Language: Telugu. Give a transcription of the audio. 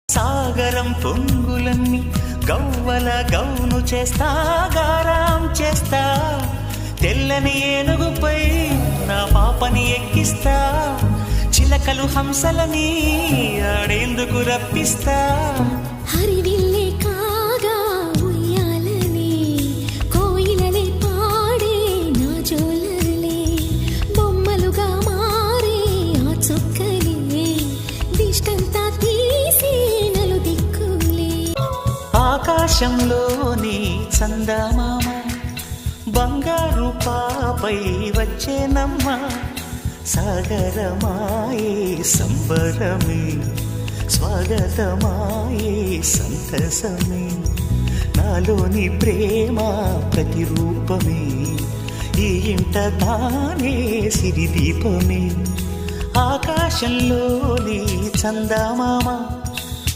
సాగరం పొంగులన్నీ గవ్వల గౌను చేస్తా, గారాం చేస్తా. తెల్లని ఏనుగుపై నా పాపని ఎక్కిస్తా, చిలకలు హంసలని ఆడేందుకు రప్పిస్తా. హరివిల్లే కాగా ఉయ్యాలనే, కోయిలలే పాడే నా జోలలే, బొమ్మలుగా మారే ఆ చొక్కలే, దిష్టంతా తీసి నలు దిక్కులే. ఆకాశంలోని చందమామ బంగారు పాపై వచ్చేనమ్మ, సాగరమాయే సంబరమే, స్వాగతమాయే సంతసమే. నాలోని ప్రేమ ప్రతిరూపమే, ఈ ఇంట తానే సిరిదీపమే. ఆకాశంలోని చందమామ